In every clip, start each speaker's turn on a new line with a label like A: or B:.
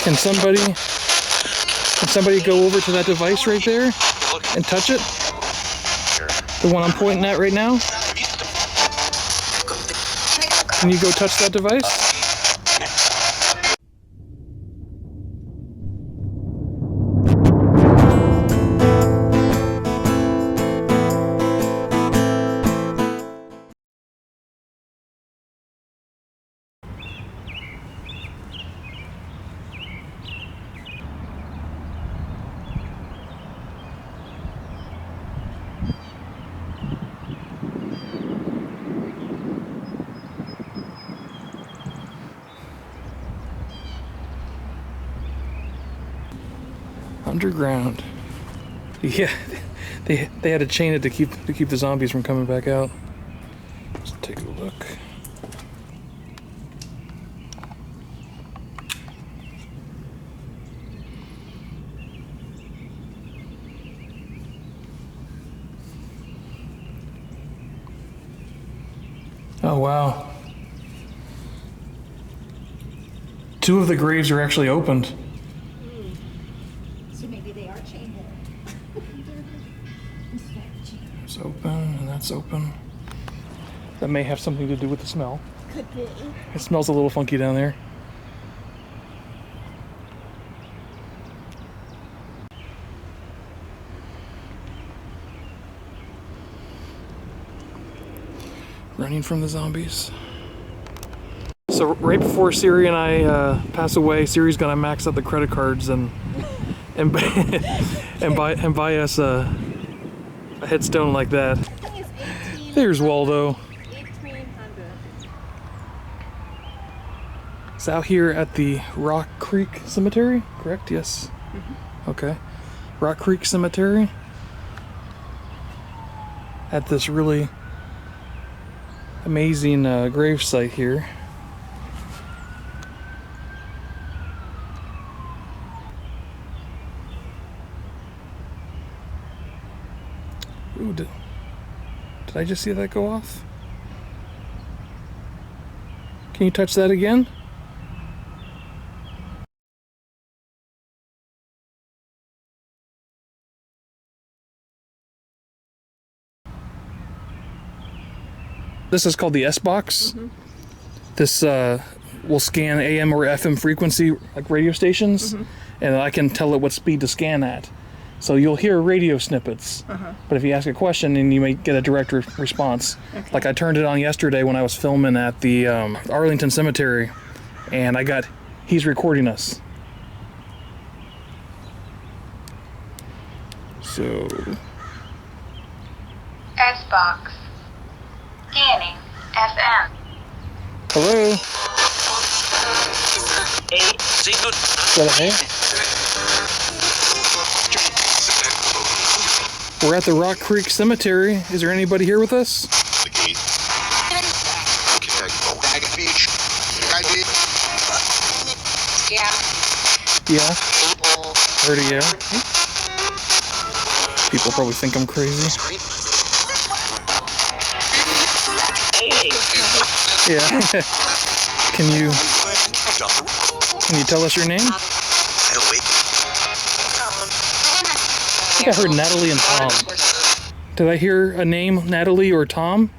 A: Can somebody go over to that device right there and touch it? The one I'm pointing at right now? Can you go touch that device? Underground. Yeah, they had to chain it to keep the zombies from coming back out. Let's take a look. Oh wow. 2 of the graves are actually opened.
B: So maybe they are chained there.
A: It's open and that's open. That may have something to do with the smell.
B: Could be.
A: It smells a little funky down there. Running from the zombies. So right before Siri and I pass away, Siri's gonna max out the credit cards and buy us a headstone like that. There's Waldo.
B: 1800.
A: It's out here at the Rock Creek Cemetery, correct? Yes. Mm-hmm. Okay. Rock Creek Cemetery. At this really amazing grave site here. Ooh, did I just see that go off? Can you touch that again? This is called the S-Box. Mm-hmm. This will scan AM or FM frequency, like radio stations, mm-hmm. and I can tell it what speed to scan at. So you'll hear radio snippets, but if you ask a question, then you may get a direct response. Okay. Like I turned it on yesterday when I was filming at the Arlington Cemetery, and I got, he's recording us. So...
C: S-Box. Scanning. FM.
A: Hello? Is that a hey? We're at the Rock Creek Cemetery. Is there anybody here with us? Yeah. Heard of yeah. People probably think I'm crazy. Yeah. Can you tell us your name? I think I heard Natalie and Tom. Did I hear a name, Natalie or Tom?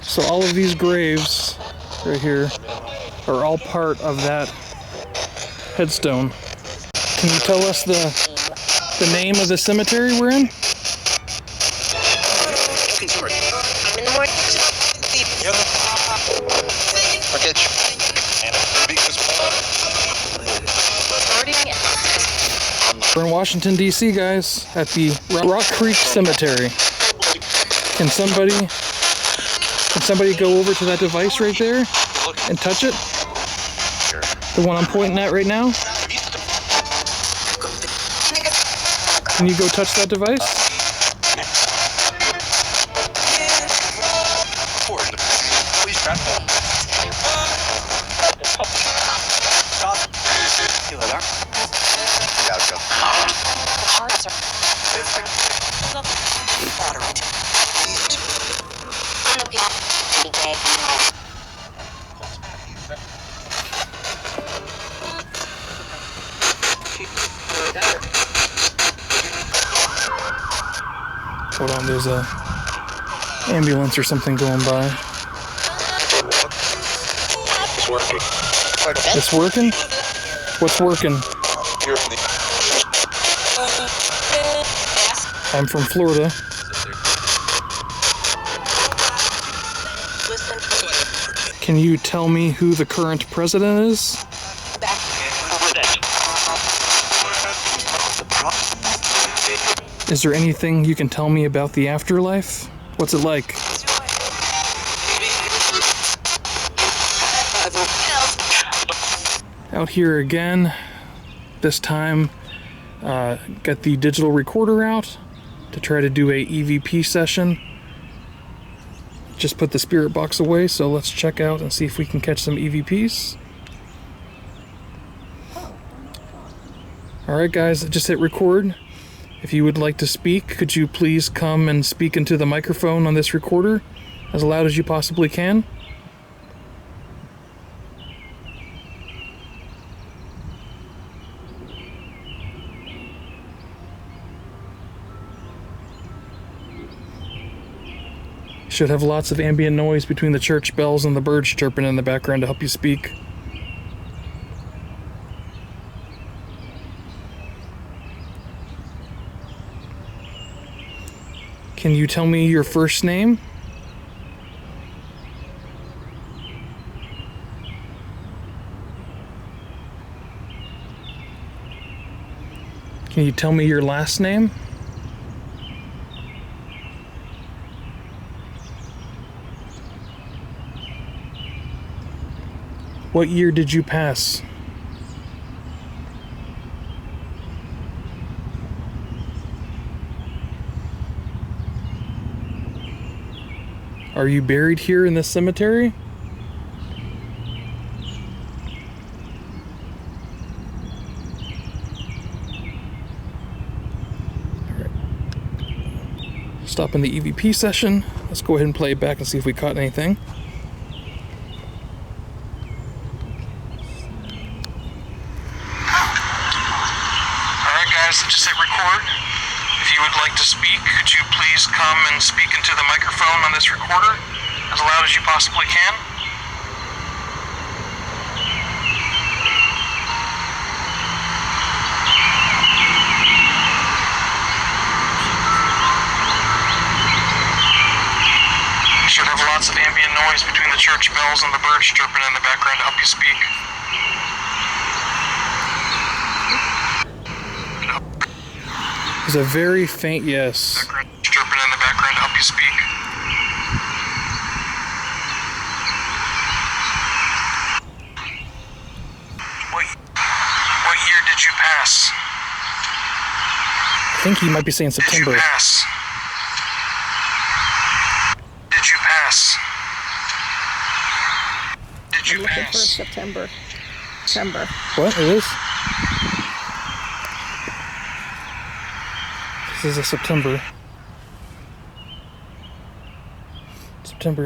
A: So all of these graves right here are all part of that headstone. Can you tell us the name of the cemetery we're in? We're in Washington, D.C., guys, at the Rock Creek Cemetery. Can somebody go over to that device right there and touch it? The one I'm pointing at right now? Can you go touch that device? there's a ambulance or something going by.
D: It's working.
A: It's working? What's working?
D: You're in the...
A: I'm from Florida. Can you tell me who the current president is? Is there anything you can tell me about the afterlife? What's it like? Out here again. This time, got the digital recorder out to try to do a EVP session. Just put the spirit box away, so let's check out and see if we can catch some EVPs. Alright guys, just hit record. If you would like to speak, could you please come and speak into the microphone on this recorder as loud as you possibly can? Should have lots of ambient noise between the church bells and the birds chirping in the background to help you speak. Can you tell me your first name? Can you tell me your last name? What year did you pass? Are you buried here in this cemetery? Alright. Stop in the EVP session. Let's go ahead and play it back and see if we caught anything. Just hit record. If you would like to speak, could you please come and speak into the microphone on this recorder as loud as you possibly can? You should have lots of ambient noise between the church bells and the birds chirping in the background to help you speak. It's a very faint yes. Chirping in the background to help you speak. What year did you pass? I think he might be saying September. Did you pass? Did you pass? Did you
B: looking
A: pass?
B: for September. September.
A: What? It is? This is a September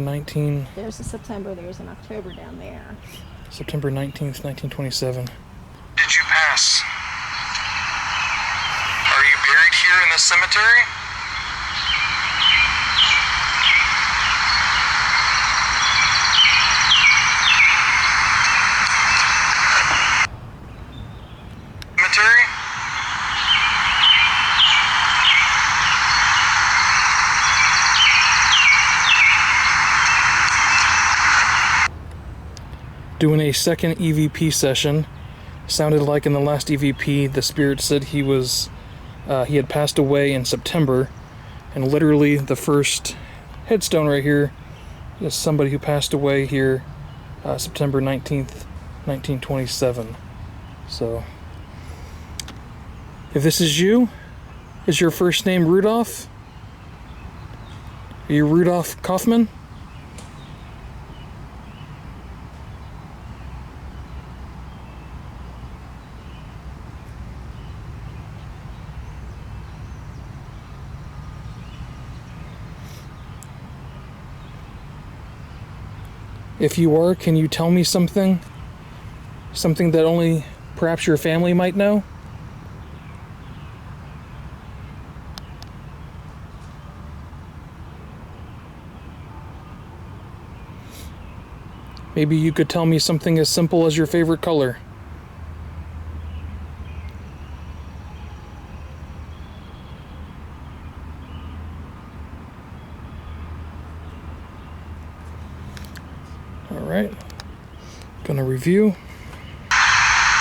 A: 19...
B: There's a September, there's an October down there.
A: September 19th, 1927.
C: Did you pass? Are you buried here in this cemetery? Cemetery?
A: Doing a second EVP session. Sounded like in the last EVP the spirit said he had passed away in September, and literally the first headstone right here is somebody who passed away here September 19th, 1927. So if this is you, is your first name Rudolph? Are you Rudolph Kaufman? If you are, can you tell me something? Something that only perhaps your family might know? Maybe you could tell me something as simple as your favorite color. All right. Gonna review.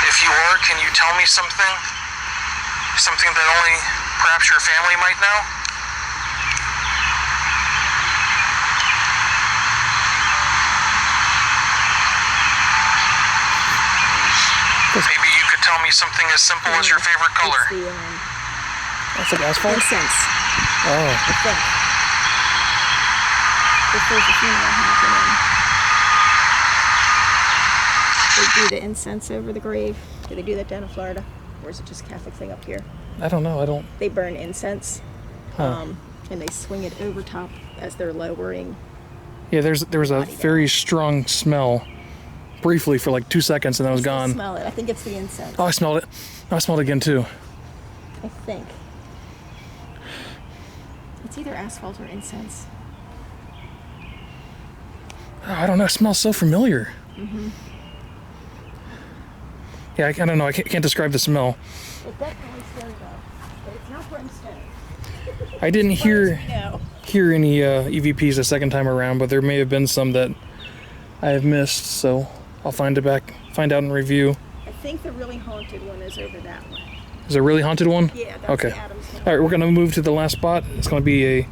C: If you are, can you tell me something? Something that only perhaps your family might know? Maybe you could tell me something as simple as your favorite color.
B: It's the
A: That's like asphalt?
B: incense,
A: Oh.
B: I think. If there's a funeral happening, they do the incense over the grave. Do they do that down in Florida? Or is it just a Catholic thing up here?
A: I don't know. I don't.
B: They burn incense,
A: Huh.
B: and they swing it over top as they're lowering.
A: Yeah, there was a very strong smell briefly for like 2 seconds and then it was
B: Still
A: gone.
B: smell it. I think it's the incense.
A: Oh, I smelled it. I smelled it again too.
B: I think. It's either asphalt or incense.
A: Oh, I don't know. It smells so familiar. Yeah, I don't know. I can't describe the smell.
B: It definitely smells though, but it's not brimstone.
A: I didn't hear
B: No.
A: hear any EVPs the second time around, but there may have been some that I have missed. So I'll find out and review.
B: I think the really haunted one is over that way.
A: Is it a really haunted one?
B: Yeah, that's
A: Okay.
B: the Adams one.
A: All right, we're gonna move to the last spot. It's gonna be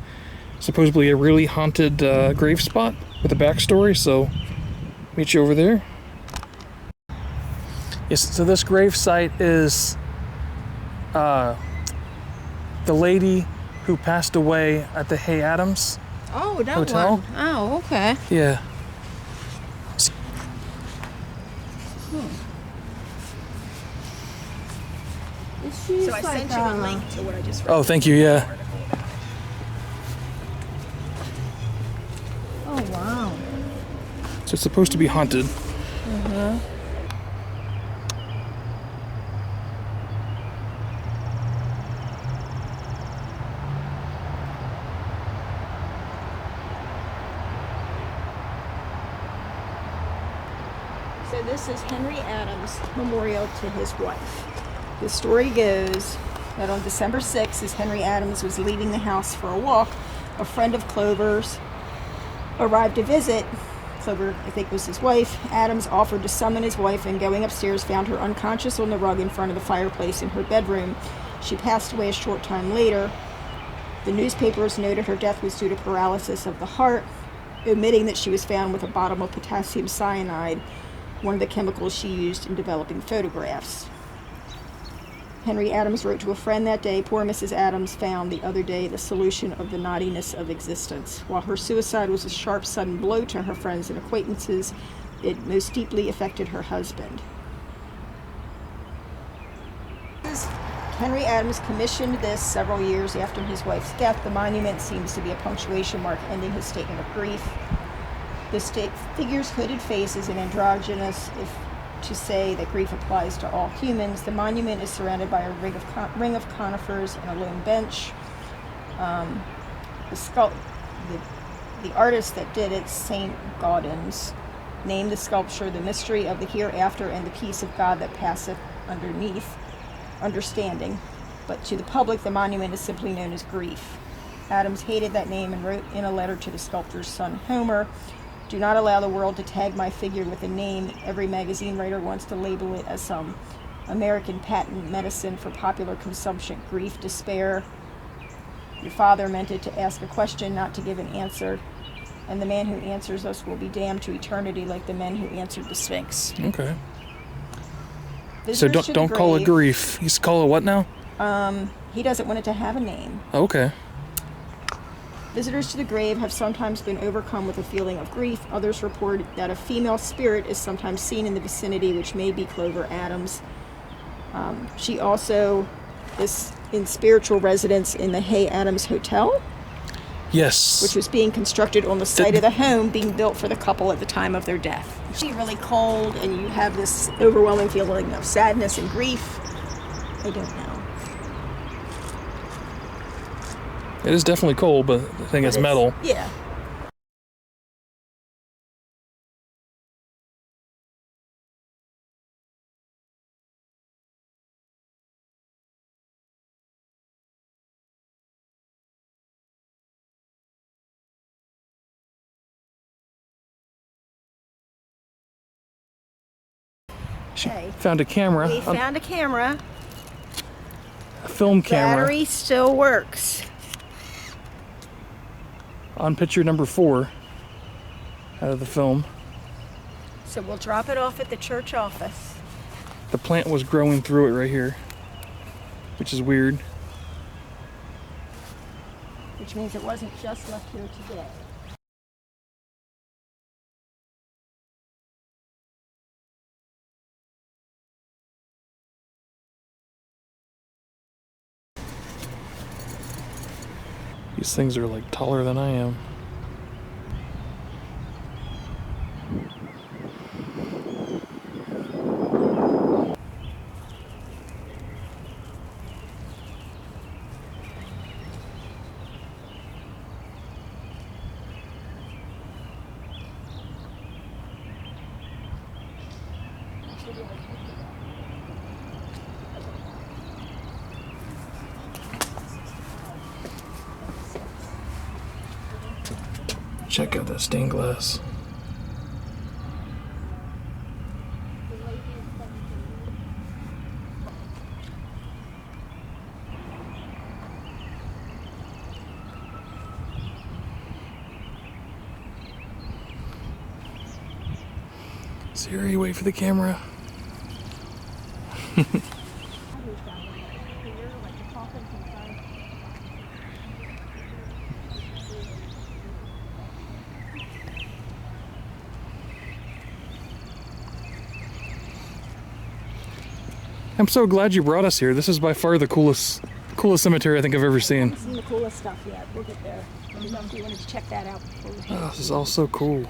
A: supposedly a really haunted grave spot with a backstory. So meet you over there. Yes. So this grave site is the lady who passed away at the Hay Adams
B: Oh, that
A: Hotel?
B: one. Oh, okay.
A: Yeah.
B: So I sent you a link to what I just read.
A: Oh, thank you. Yeah.
B: Oh, wow.
A: So it's supposed to be haunted.
B: So this is Henry Adams' memorial to his wife. The story goes that on December 6th, as Henry Adams was leaving the house for a walk, a friend of Clover's arrived to visit. Clover, I think, was his wife. Adams offered to summon his wife and, going upstairs, found her unconscious on the rug in front of the fireplace in her bedroom. She passed away a short time later. The newspapers noted her death was due to paralysis of the heart, omitting that she was found with a bottle of potassium cyanide, one of the chemicals she used in developing photographs. Henry Adams wrote to a friend that day, "Poor Mrs. Adams found the other day the solution of the naughtiness of existence. While her suicide was a sharp, sudden blow to her friends and acquaintances, it most deeply affected her husband." Henry Adams commissioned this several years after his wife's death. The monument seems to be a punctuation mark ending his statement of grief. The figure's hooded face is an androgynous, if to say that grief applies to all humans. The monument is surrounded by a ring of conifers and a lone bench. The artist that did it, St. Gaudens, named the sculpture "The Mystery of the Hereafter and the Peace of God that Passeth Understanding." But to the public, the monument is simply known as Grief. Adams hated that name and wrote in a letter to the sculptor's son, Homer, "Do not allow the world to tag my figure with a name. Every magazine writer wants to label it as some American patent medicine for popular consumption. Grief, despair. Your father meant it to ask a question, not to give an answer. And the man who answers us will be damned to eternity like the men who answered the Sphinx."
A: Okay. So
B: Visitors to the
A: don't call it
B: grave-
A: grief. You call it what now?
B: He doesn't want it to have a name.
A: Okay.
B: Visitors to the grave have sometimes been overcome with a feeling of grief. Others report that a female spirit is sometimes seen in the vicinity, which may be Clover Adams. She also is in spiritual residence in the Hay Adams Hotel,
A: Yes.
B: which was being constructed on the site of the home being built for the couple at the time of their death. It's really cold, and you have this overwhelming feeling of sadness and grief. I don't know.
A: It is definitely cold, but the thing is metal.
B: Yeah.
A: She
B: Okay.
A: found a camera,
B: We found a camera.
A: a film camera,
B: Battery still works.
A: on picture number 4 out of the film.
B: So we'll drop it off at the church office.
A: The plant was growing through it right here, which is weird.
B: Which means it wasn't just left here today.
A: These things are like taller than I am. Check out that stained glass. Siri, wait for the camera. I'm so glad you brought us here. This is by far the coolest cemetery I think I've ever seen.
B: Haven't seen the coolest stuff yet. We'll get there. Let me know if you wanted to check that out before we
A: Oh, this is all so cool.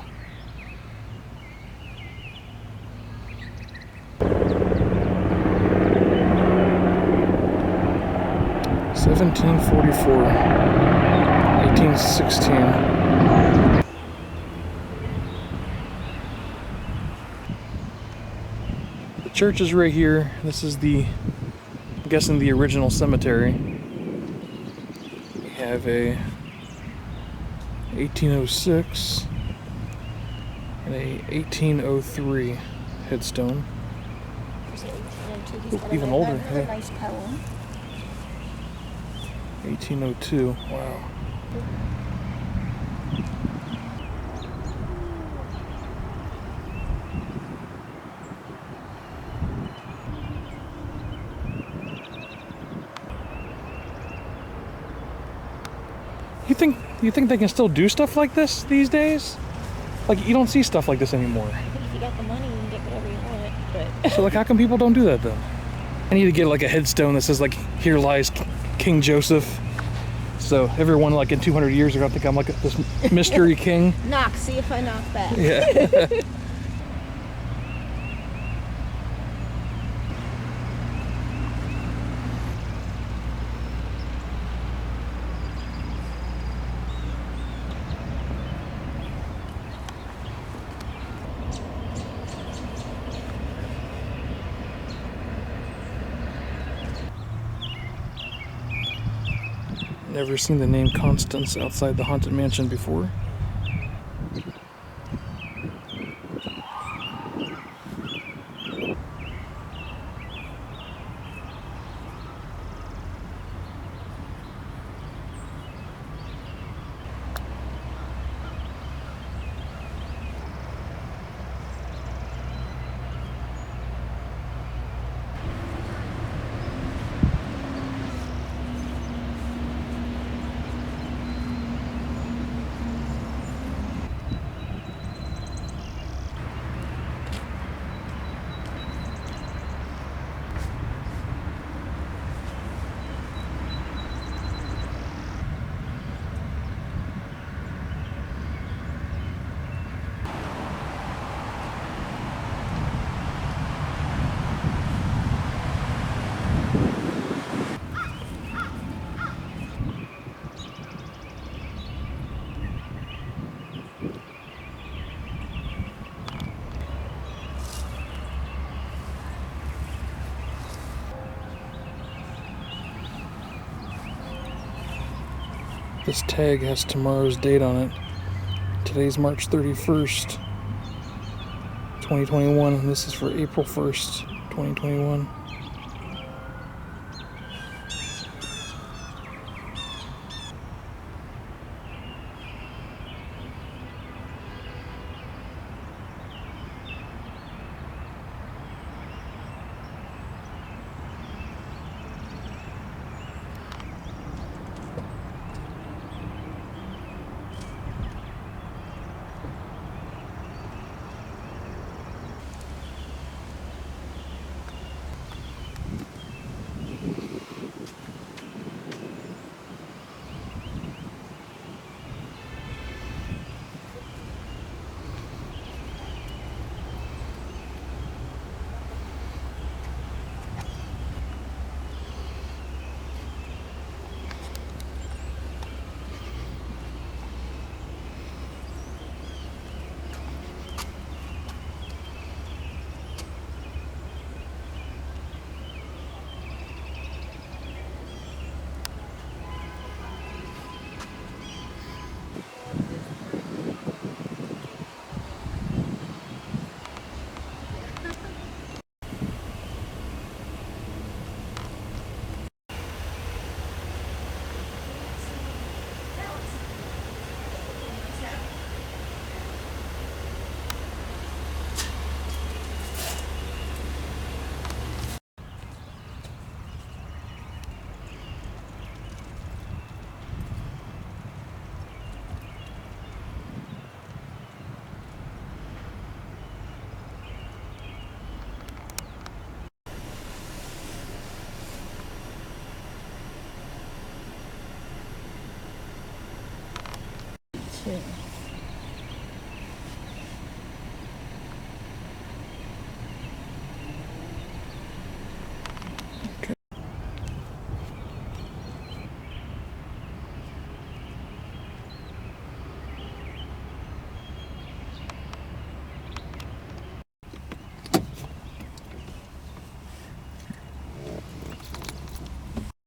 A: (1744), 1816. The church is right here. This is I'm guessing the original cemetery. We have a 1806 and a 1803 headstone.
B: There's 1802. He's got
A: even
B: a
A: older,
B: another
A: yeah.
B: nice poem.
A: 1802. Wow. You think they can still do stuff like this these days? Like, you don't see stuff like this anymore.
B: I think if you got the money, you can get whatever you want. But
A: So, like, how come people don't do that then? I need to get like a headstone that says like, "Here lies King Joseph." So everyone like in 200 years are gonna think I'm like this mystery king.
B: knock. See if I knock back.
A: Yeah. Never seen the name Constance outside the Haunted Mansion before. This tag has tomorrow's date on it. Today's March 31st, 2021, and this is for April 1st, 2021.
B: Two.